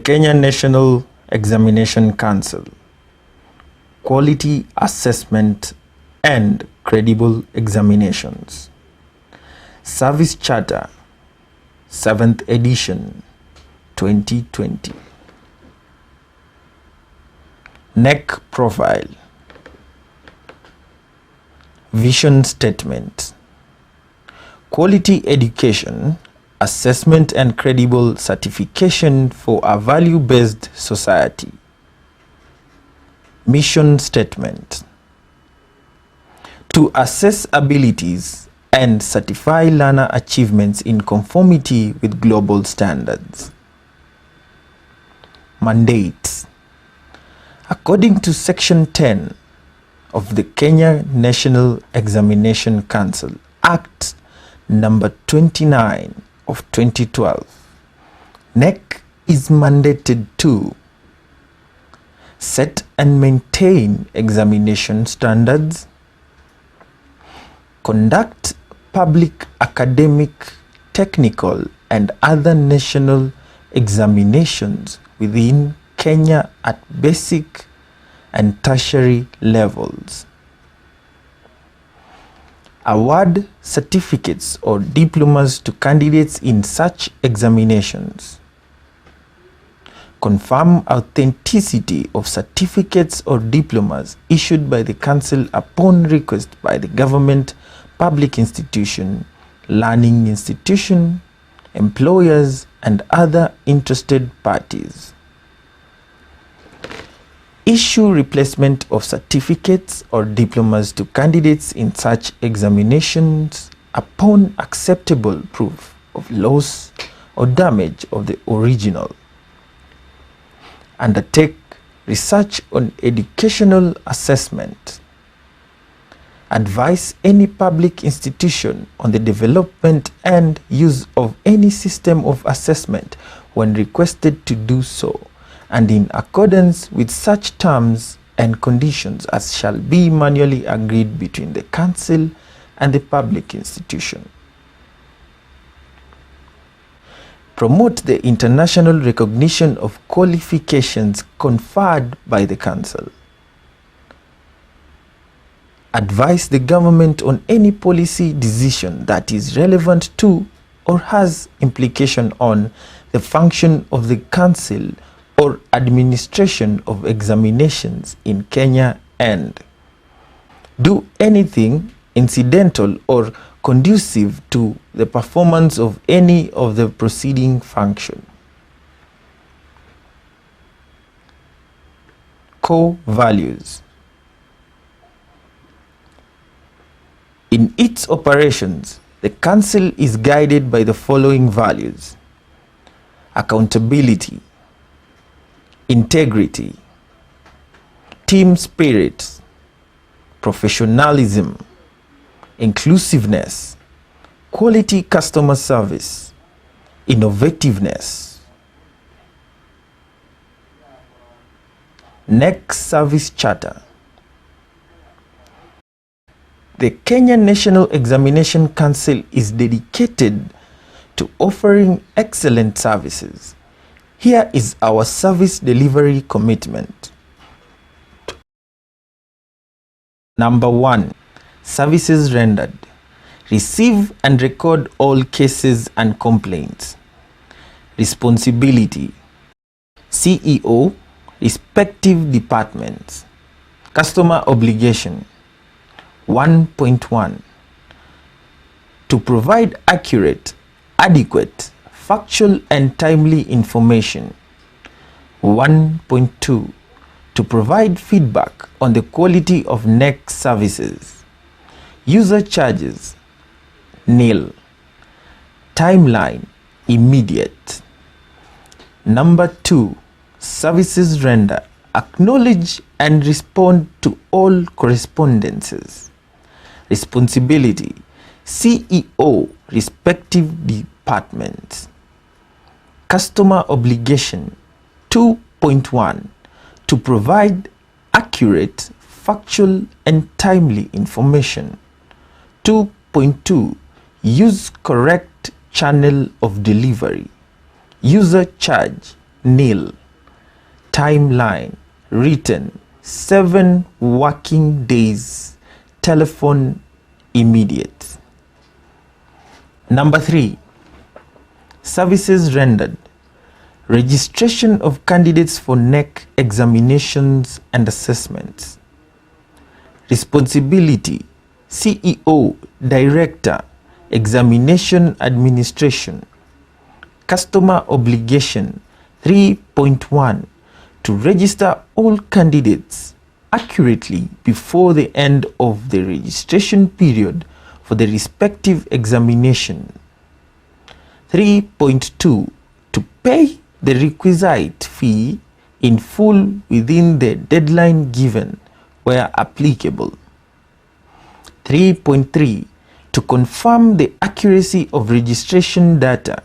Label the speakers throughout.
Speaker 1: Kenya National Examination Council, Quality Assessment and Credible Examinations, Service Charter, 7th edition, 2020. NEC Profile, Vision Statement, Quality Education, Assessment and Credible Certification for a Value-Based Society. Mission Statement, to assess abilities and certify learner achievements in conformity with global standards. Mandate, according to Section 10 of the Kenya National Examination Council Act number 29 of 2012, NEC is mandated to set and maintain examination standards, conduct public, academic, technical, and other national examinations within Kenya at basic and tertiary levels, award certificates or diplomas to candidates in such examinations, confirm authenticity of certificates or diplomas issued by the Council upon request by the government, public institution, learning institution, employers, and other interested parties. Issue replacement of certificates or diplomas to candidates in such examinations upon acceptable proof of loss or damage of the original. Undertake research on educational assessment. Advise any public institution on the development and use of any system of assessment when requested to do so, and in accordance with such terms and conditions as shall be manually agreed between the Council and the public institution. Promote the international recognition of qualifications conferred by the Council. Advise the government on any policy decision that is relevant to or has implication on the function of the Council or administration of examinations in Kenya, and do anything incidental or conducive to the performance of any of the preceding function. Core values. In its operations, the Council is guided by the following values: accountability, integrity, team spirit, professionalism, inclusiveness, quality customer service, innovativeness. NEC Service Charter. The Kenya National Examination Council is dedicated to offering excellent services. Here is our service delivery commitment. Number 1. Services rendered. Receive and record all cases and complaints. Responsibility. CEO, respective departments. Customer obligation. 1.1. To provide accurate, adequate, factual and timely information. 1.2. To provide feedback on the quality of NEC services. User charges, nil. Timeline, immediate. Number 2. Services render. Acknowledge and respond to all correspondences. Responsibility, CEO, respective departments. Customer obligation. 2.1. To provide accurate, factual and timely information. 2.2. Use correct channel of delivery. User charge, nil. Timeline written 7 working days. Telephone immediate. Number 3. Services rendered. Registration of candidates for NEC examinations and assessments. Responsibility CEO, Director, Examination Administration. Customer obligation 3.1 to register all candidates accurately before the end of the registration period for the respective examination. 3.2 to pay the requisite fee in full within the deadline given where applicable. 3.3 to confirm the accuracy of registration data.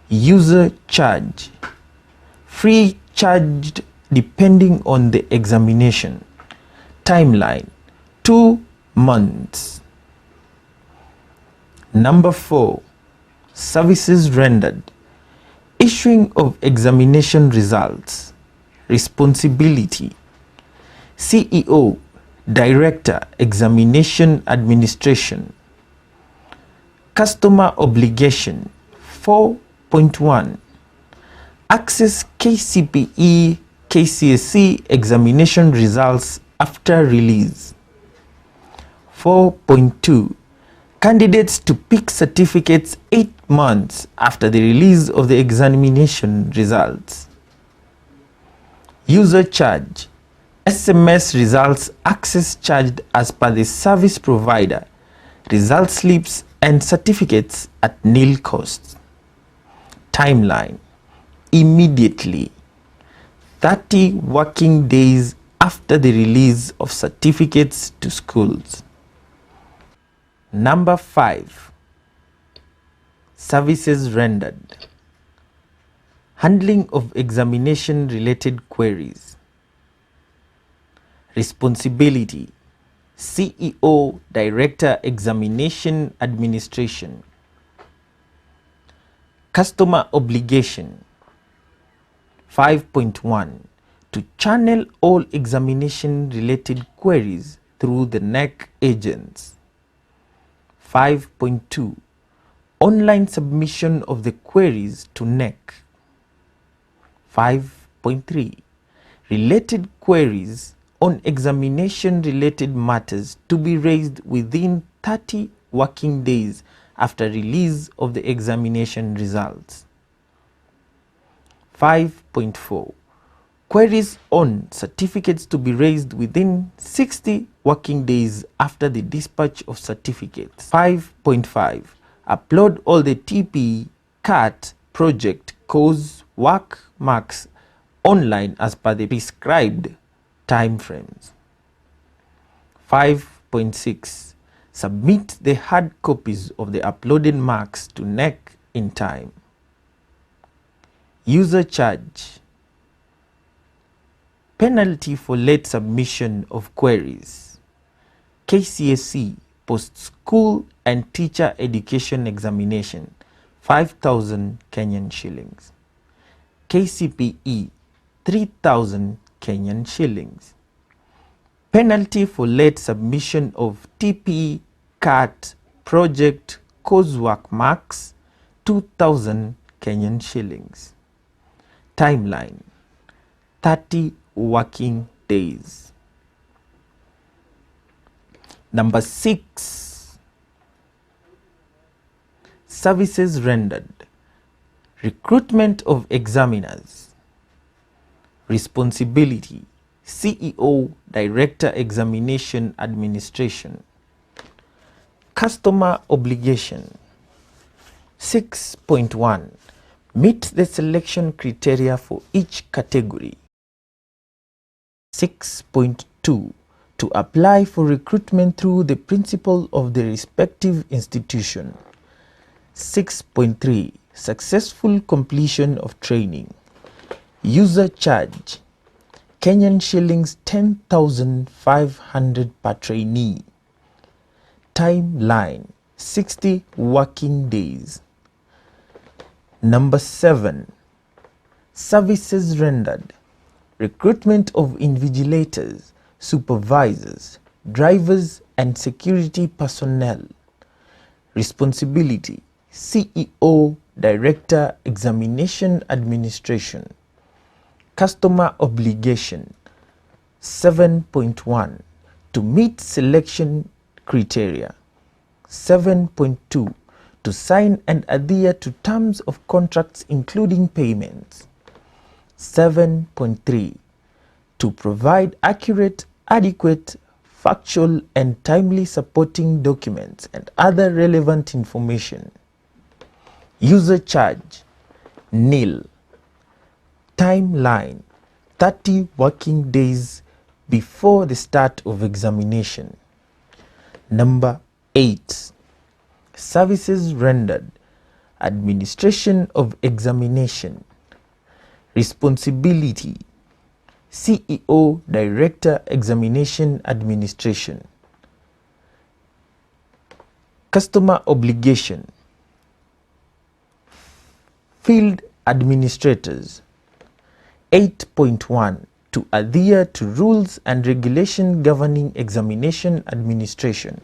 Speaker 1: User charge. Free charged depending on the examination. Timeline 2 months. Number 4. Services rendered. Issuing of examination results. Responsibility CEO, Director, Examination Administration. Customer obligation 4.1 access KCPE, KCSE examination results after release. 4.2 candidates to pick certificates 8 months after the release of the examination results. User charge. SMS results access charged as per the service provider. Result slips and certificates at nil cost. Timeline immediately 30 working days after the release of certificates to schools. Number 5. Services rendered. Handling of examination related queries. Responsibility CEO, Director, Examination Administration. Customer obligation 5.1 to channel all examination related queries through the NEC agents. 5.2 online submission of the queries to NEC. 5.3 related queries on examination related matters to be raised within 30 working days after release of the examination results. 5.4 queries on certificates to be raised within 60 working days after the dispatch of certificates. 5.5 upload all the TP, CAT, project, course, work marks online as per the prescribed time frames. 5.6 submit the hard copies of the uploaded marks to NEC in time. User charge. Penalty for late submission of queries. KCSE post-school and teacher education examination 5,000 Kenyan shillings. KCPE 3,000 Kenyan shillings. Penalty for late submission of TP, CAT, project, coursework marks 2,000 Kenyan shillings. Timeline 30 working days. Number 6. Services rendered. Recruitment of examiners. Responsibility CEO, Director, Examination Administration. Customer obligation 6.1 meet the selection criteria for each category. 6.2 to apply for recruitment through the principal of the respective institution. 6.3 successful completion of training. User charge Kenyan shillings 10,500 per trainee. Timeline 60 working days. Number 7. Services rendered: recruitment of invigilators, supervisors, drivers and security personnel. Responsibility: CEO, Director, Examination Administration. Customer obligation: 7.1 to meet selection criteria. 7.2 to sign and adhere to terms of contracts including payments. 7.3 to provide accurate, adequate, factual and timely supporting documents and other relevant information. User charge: nil. Timeline: 30 working days before the start of examination. Number 8. Services rendered: administration of examination. Responsibility: CEO, Director, Examination Administration. Customer obligation: field administrators. 8.1 to adhere to rules and regulation governing examination administration.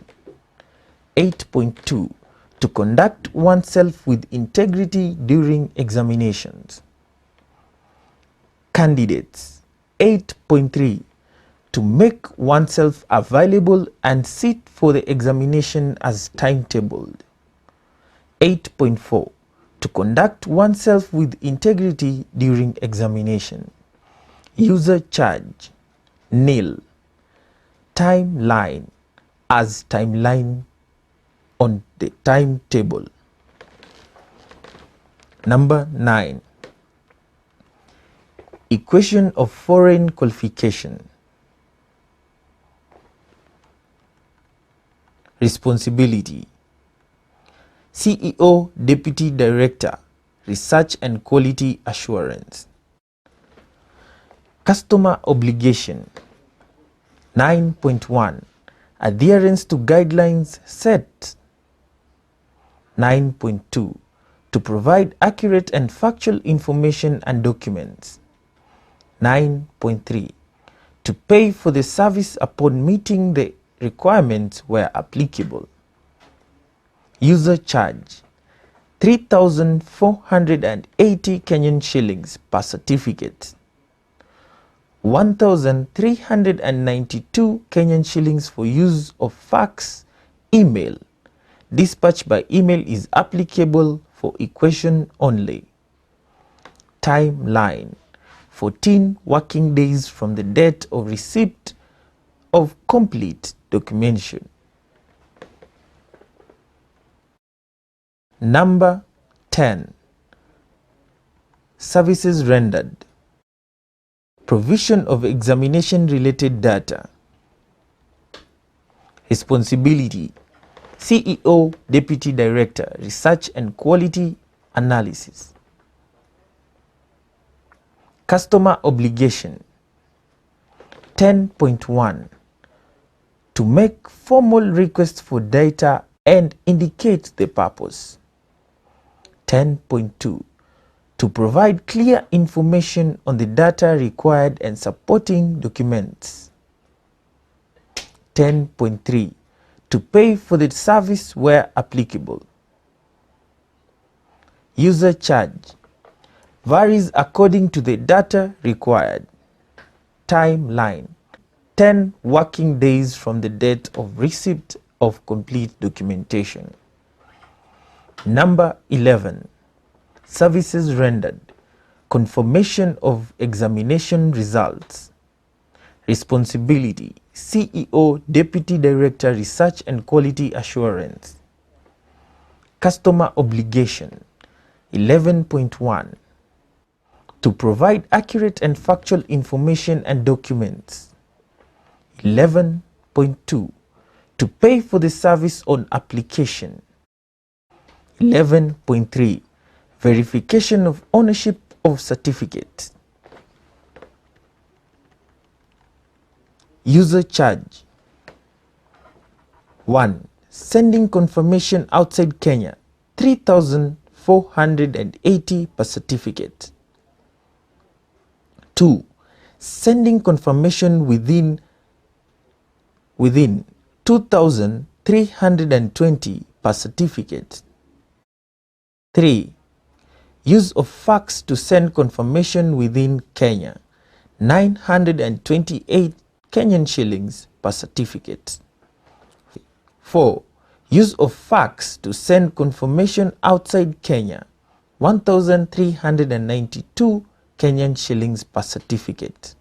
Speaker 1: 8.2 to conduct oneself with integrity during examinations. Candidates: 8.3 to make oneself available and sit for the examination as timetabled. 8.4 to conduct oneself with integrity during examination. User charge: nil. Timeline: as timeline on the timetable. Number 9. Equation of foreign qualification. Responsibility: CEO, Deputy Director, Research and Quality Assurance. Customer obligation: 9.1 adherence to guidelines set. 9.2 to provide accurate and factual information and documents. 9.3 to pay for the service upon meeting the requirements where applicable. User charge: 3,480 Kenyan shillings per certificate. 1,392 Kenyan shillings for use of fax, email. Dispatch by email is applicable for equation only. Timeline: 14 working days from the date of receipt of complete documentation. Number 10. Services rendered: provision of examination related data. Responsibility: CEO, Deputy Director, Research and Quality Analysis. Customer obligation: 10.1 to make formal requests for data and indicate the purpose. 10.2 to provide clear information on the data required and supporting documents. 10.3 to pay for the service where applicable. User charge varies according to the data required. Timeline: 10 working days from the date of receipt of complete documentation. Number 11. Services rendered: confirmation of examination results. Responsibility: CEO, Deputy Director, Research and Quality Assurance. Customer obligation: 11.1 to provide accurate and factual information and documents. 11.2 to pay for the service on application. 11.3 verification of ownership of certificate. User charge: 1. Sending confirmation outside Kenya, 3,480 per certificate. 2. Sending confirmation within 2,320 per certificate. 3. Use of fax to send confirmation within Kenya, 928 Kenyan shillings per certificate. 4. Use of fax to send confirmation outside Kenya, 1,392 Kenyan shillings per certificate.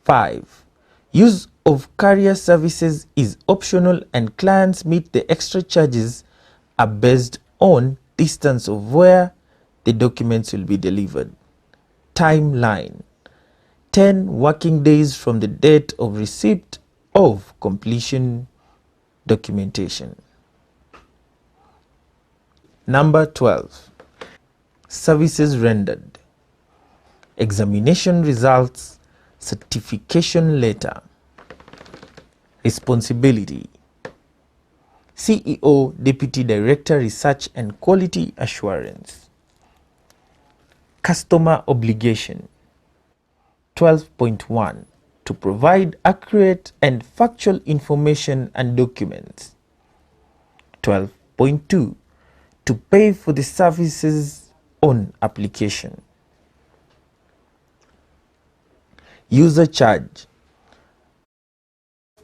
Speaker 1: 5. Use of carrier services is optional and clients meet the extra charges are based on distance of where the documents will be delivered. Timeline: 10 working days from the date of receipt of completion documentation. Number 12. Services rendered: examination results, certification letter. Responsibility: CEO, Deputy Director, Research and Quality Assurance. Customer obligation: 12.1. To provide accurate and factual information and documents. 12.2. To pay for the services on application. User charge: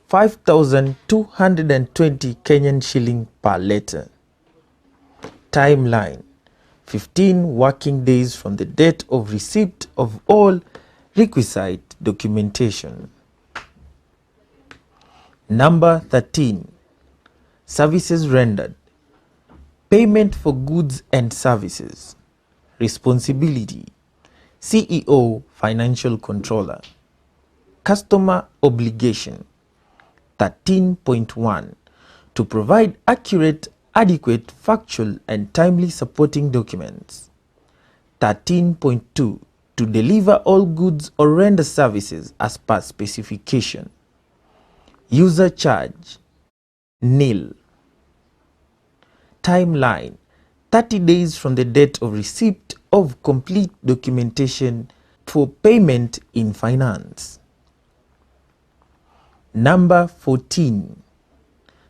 Speaker 1: 5,220 Kenyan shilling per letter. Timeline: 15 working days from the date of receipt of all requisite documentation. Number 13. Services rendered: payment for goods and services. Responsibility: CEO, Financial Controller. Customer obligation: 13.1. To provide accurate, adequate, factual, and timely supporting documents. 13.2. To deliver all goods or render services as per specification. User charge: nil. Timeline: 30 days from the date of receipt of complete documentation for payment in finance. Number 14.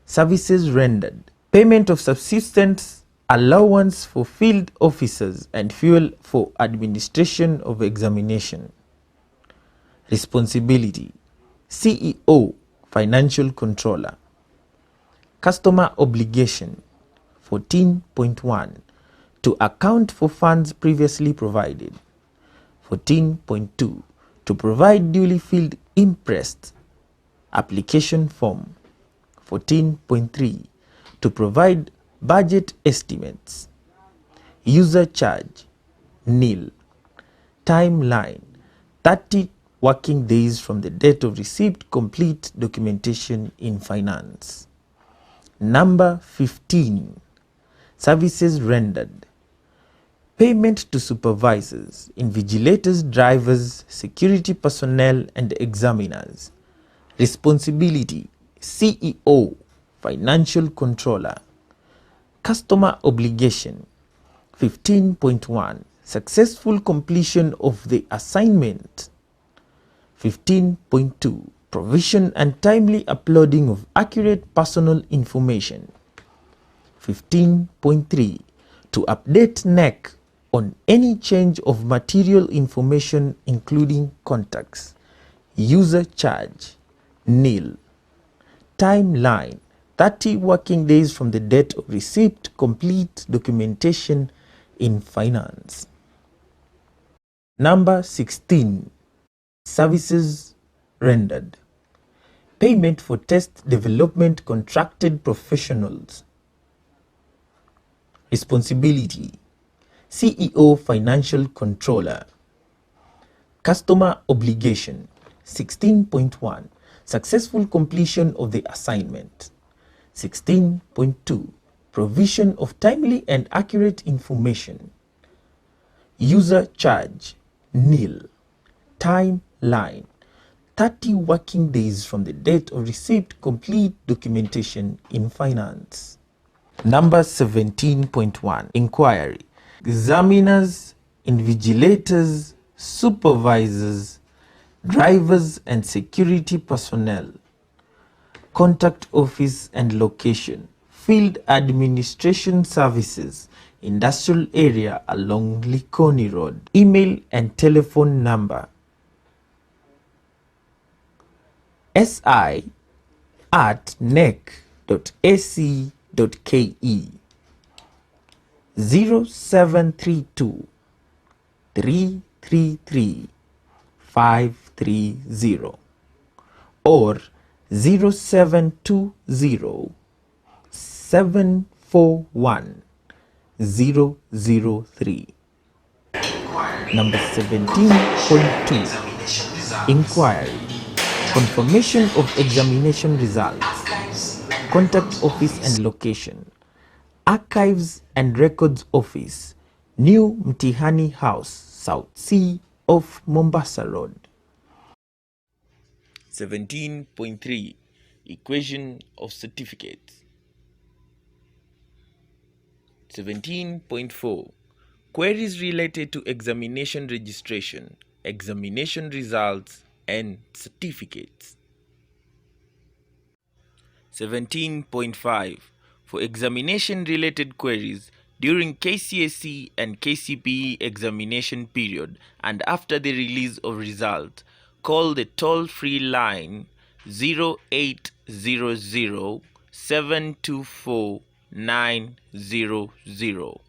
Speaker 1: Services rendered: payment of subsistence allowance for field officers and fuel for administration of examination. Responsibility: CEO, Financial Controller. Customer obligation: 14.1. To account for funds previously provided. 14.2. To provide duly filled impressed application form. 14.3. To provide budget estimates. User charge: nil. Timeline: 30 working days from the date of receipt complete documentation in finance. Number 15. Services rendered: payment to supervisors, invigilators, drivers, security personnel, and examiners. Responsibility: CEO, Financial Controller. Customer obligation: 15.1. Successful completion of the assignment. 15.2. Provision and timely uploading of accurate personal information. 15.3. To update NEC on any change of material information including contacts. User charge: nil. Timeline: 30 working days from the date of receipt complete documentation in finance. Number 16. Services rendered: payment for test development contracted professionals. Responsibility: CEO, Financial Controller. Customer obligation: 16.1. Successful completion of the assignment. 16.2. Provision of timely and accurate information. User charge: nil. Timeline: 30 working days from the date of receipt complete documentation in finance. Number 17.1. Inquiry: examiners, invigilators, supervisors, drivers and security personnel. Contact office and location. Field Administration Services, Industrial Area along Likoni Road. Email and telephone number: si@nec.ac.ke 0732 333 530 or 0720 741 003. Number 17.2. Inquiry. Confirmation of examination results. Contact office and location. Archives and Records Office, New Mtihani House, South C of Mombasa Road. 17.3. Equation of certificates. 17.4. Queries related to examination registration, examination results, and certificates. 17.5. For examination-related queries during KCSE and KCPE examination period and after the release of result, call the toll-free line 0800 724 900.